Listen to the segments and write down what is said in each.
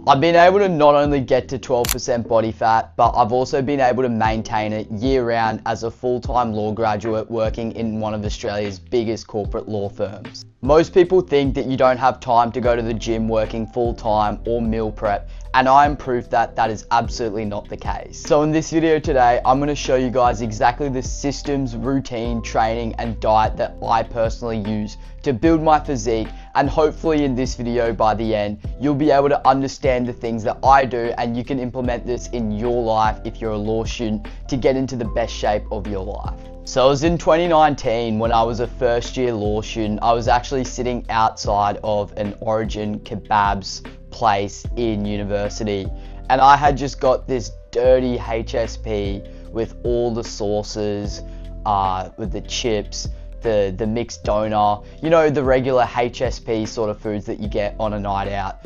I've been able to not only get to 12% body fat, but I've also been able to maintain it year round as a full-time law graduate working in one of Australia's biggest corporate law firms. Most people think that you don't have time to go to the gym working full-time or meal prep, and I am proof that that is absolutely not the case. So in this video today, I'm going to show you guys exactly the systems, routine, training, and diet that I personally use to build my physique, and hopefully in this video by the end, you'll be able to understand the things that I do and you can implement this in your life if you're a law student to get into the best shape of your life. So it was in 2019 when I was a first year law student. I was actually sitting outside of an Origin Kebabs place in university, and I had just got this dirty HSP with all the sauces, with the chips, the mixed doner, you know, the regular HSP sort of foods that you get on a night out.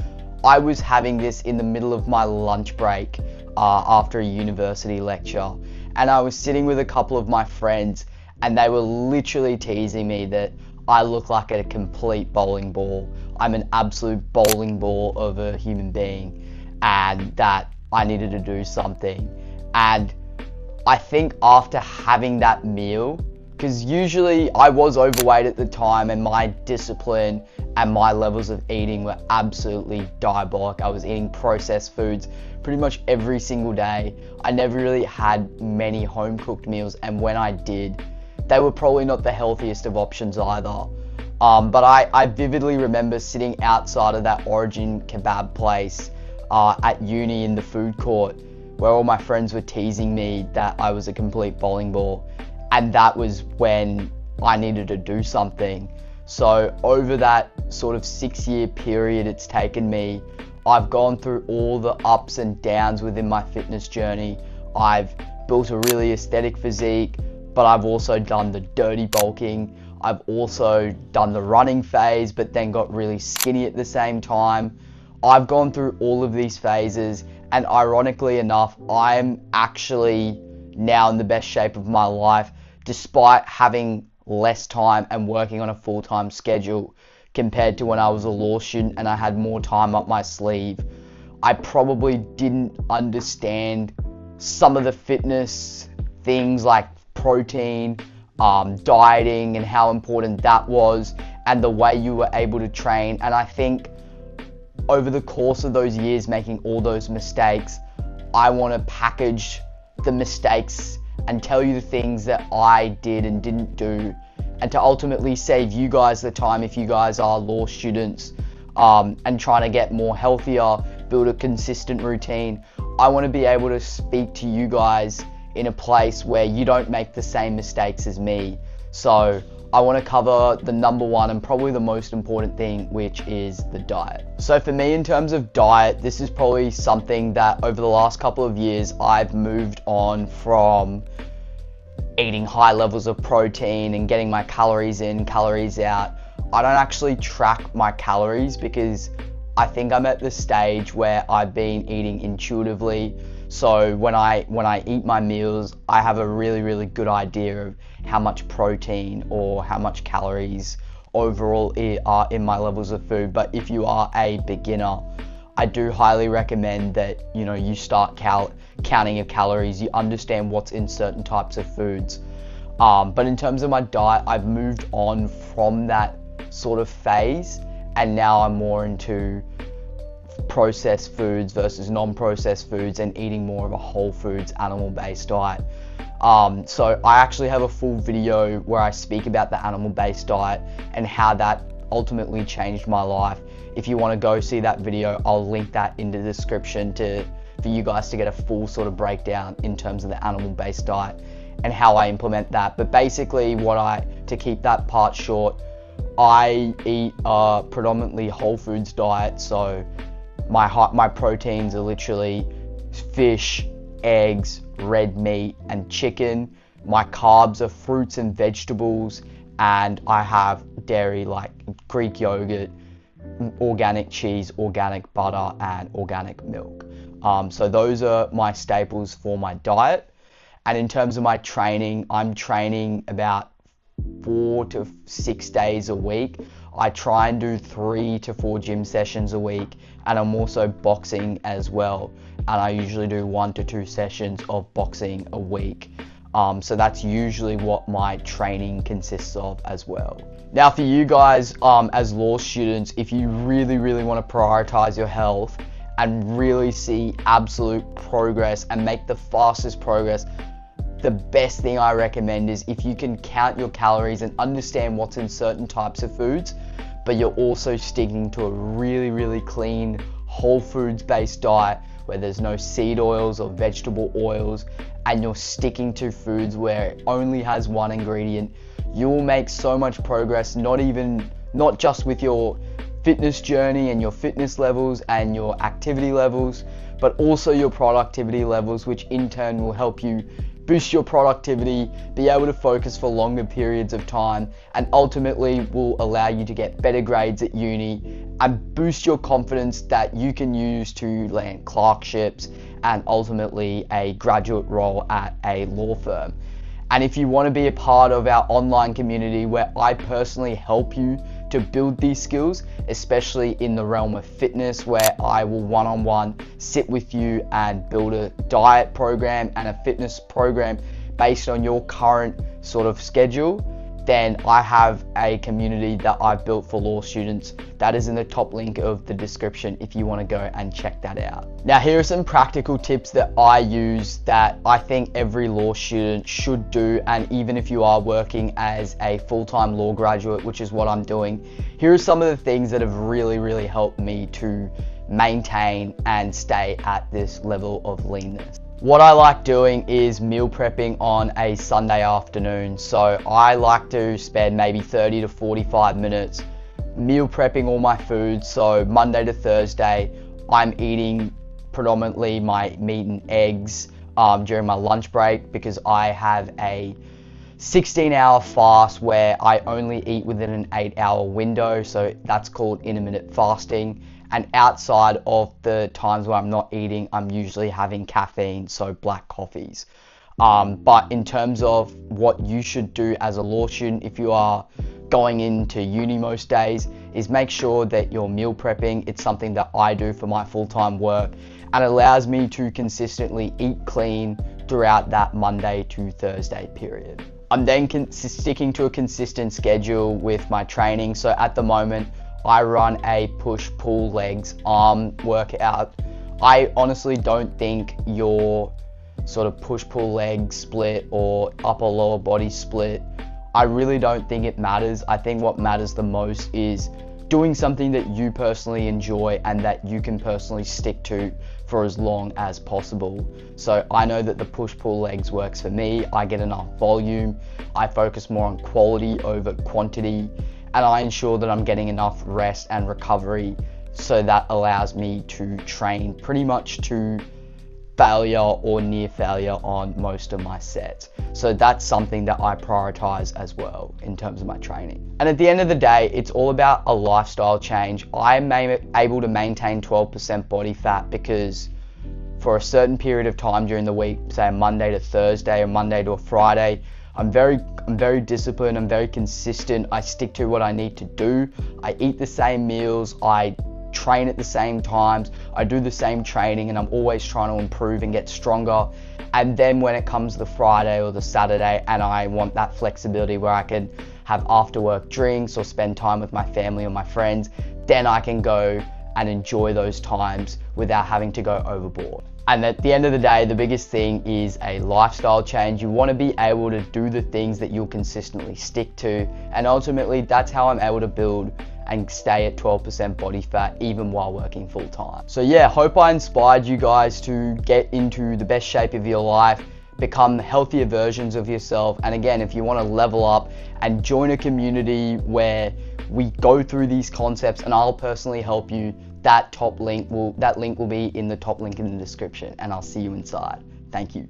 I was having this in the middle of my lunch break after a university lecture, and I was sitting with a couple of my friends, and they were literally teasing me that I look like a complete bowling ball. I'm an absolute bowling ball of a human being, and that I needed to do something. And I think after having that meal, because usually I was overweight at the time and my discipline and my levels of eating were absolutely diabolic. I was eating processed foods pretty much every single day. I never really had many home cooked meals, and when I did, they were probably not the healthiest of options either. But I vividly remember sitting outside of that Origin Kebab place at uni in the food court where all my friends were teasing me that I was a complete bowling ball. And that was when I needed to do something. So over that sort of 6-year period it's taken me, I've gone through all the ups and downs within my fitness journey. I've built a really aesthetic physique, but I've also done the dirty bulking. I've also done the running phase, but then got really skinny at the same time. I've gone through all of these phases, and ironically enough, I'm actually now in the best shape of my life, despite having less time and working on a full-time schedule compared to when I was a law student and I had more time up my sleeve. I probably didn't understand some of the fitness things like protein, dieting, and how important that was, and the way you were able to train. And I think over the course of those years making all those mistakes, I want to package the mistakes and tell you the things that I did and didn't do, and to ultimately save you guys the time if you guys are law students and trying to get more healthier, build a consistent routine. I want to be able to speak to you guys in a place where you don't make the same mistakes as me. So I want to cover the number one and probably the most important thing, which is the diet. So for me, in terms of diet, this is probably something that over the last couple of years I've moved on from eating high levels of protein and getting my calories in, calories out. I don't actually track my calories because I think I'm at the stage where I've been eating intuitively. So when I eat my meals, I have a really good idea of how much protein or how much calories overall are in my levels of food. But if you are a beginner, I do highly recommend that you start counting your calories, you understand what's in certain types of foods. But in terms of my diet, I've moved on from that sort of phase, and now I'm more into processed foods versus non-processed foods and eating more of a whole foods animal-based diet. So I actually have a full video where I speak about the animal-based diet and how that ultimately changed my life. If you want to go see that video, I'll link that in the description for you guys to get a full sort of breakdown in terms of the animal-based diet and how I implement that. But basically to keep that part short, I eat a predominantly whole foods diet. So my proteins are literally fish, eggs, red meat, and chicken. My carbs are fruits and vegetables, and I have dairy like Greek yogurt, organic cheese, organic butter, and organic milk. So those are my staples for my diet. And in terms of my training, I'm training about 4 to 6 days a week. I try and do 3 to 4 gym sessions a week, and I'm also boxing as well, and I usually do 1 to 2 sessions of boxing a week. So that's usually what my training consists of as well. Now for you guys, as law students, if you really want to prioritize your health and really see absolute progress and make the fastest progress, the best thing I recommend is if you can count your calories and understand what's in certain types of foods, but you're also sticking to a really clean, whole foods based diet where there's no seed oils or vegetable oils, and you're sticking to foods where it only has one ingredient, you will make so much progress, not just with your fitness journey and your fitness levels and your activity levels, but also your productivity levels, which in turn will help you boost your productivity, be able to focus for longer periods of time, and ultimately will allow you to get better grades at uni and boost your confidence that you can use to land clerkships and ultimately a graduate role at a law firm. And if you want to be a part of our online community where I personally help you to build these skills, especially in the realm of fitness, where I will one-on-one sit with you and build a diet program and a fitness program based on your current sort of schedule, then I have a community that I've built for law students that is in the top link of the description if you want to go and check that out. Now here are some practical tips that I use that I think every law student should do, and even if you are working as a full-time law graduate, which is what I'm doing, here are some of the things that have really helped me to maintain and stay at this level of leanness. What I like doing is meal prepping on a Sunday afternoon. So I like to spend maybe 30 to 45 minutes meal prepping all my food. So Monday to Thursday, I'm eating predominantly my meat and eggs during my lunch break, because I have a 16-hour fast where I only eat within an 8-hour window. So that's called intermittent fasting. And outside of the times where I'm not eating, I'm usually having caffeine, so black coffees. But in terms of what you should do as a law student, if you are going into uni most days, is make sure that you're meal prepping. It's something that I do for my full-time work, and it allows me to consistently eat clean throughout that Monday to Thursday period. I'm then sticking to a consistent schedule with my training. So at the moment, I run a push-pull legs arm workout. I honestly don't think your sort of push-pull leg split or upper-lower body split, I really don't think it matters. I think what matters the most is doing something that you personally enjoy and that you can personally stick to for as long as possible. So I know that the push-pull legs works for me. I get enough volume. I focus more on quality over quantity, and I ensure that I'm getting enough rest and recovery, so that allows me to train pretty much to failure or near failure on most of my sets. So that's something that I prioritize as well in terms of my training. And at the end of the day, it's all about a lifestyle change. I'm able to maintain 12% body fat because for a certain period of time during the week, say Monday to Thursday or Monday to a Friday, I'm very disciplined, I'm very consistent, I stick to what I need to do, I eat the same meals, I train at the same times, I do the same training, and I'm always trying to improve and get stronger. And then when it comes to the Friday or the Saturday and I want that flexibility where I can have after work drinks or spend time with my family or my friends, then I can go and enjoy those times without having to go overboard. And at the end of the day, the biggest thing is a lifestyle change. You want to be able to do the things that you'll consistently stick to. And ultimately, that's how I'm able to build and stay at 12% body fat even while working full time. So yeah, hope I inspired you guys to get into the best shape of your life, become healthier versions of yourself. And again, if you want to level up and join a community where we go through these concepts and I'll personally help you, that link will be in the top link in the description, and I'll see you inside. Thank you.